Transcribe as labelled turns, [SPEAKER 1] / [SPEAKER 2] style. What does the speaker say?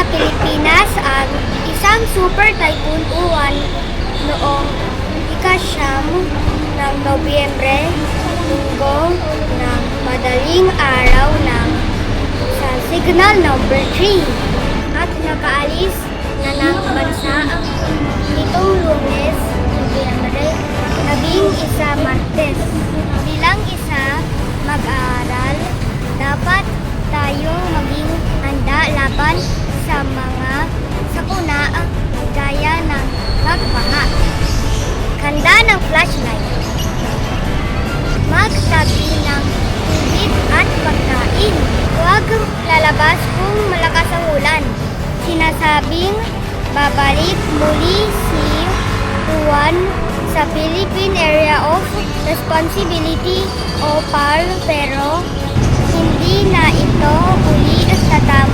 [SPEAKER 1] Pilipinas ang isang Super Typhoon Uwan noong ika-9 ng Nobyembre, linggo ng madaling araw ng sa signal number 3 at nakaalis na ng bansa nitong Lunes, Nobyembre 11, Martes. Bilang isa mag-aaral, dapat tayong maging handa laban sa mga sakuna gaya ng pagbaha. Handa ng flashlight. Magtabi ng tubig at pagkain. Huwag lalabas kung malakas ang ulan. Sinasabing babalik muli si Juan sa Philippine Area of Responsibility o PAR, pero hindi na ito uli tatawag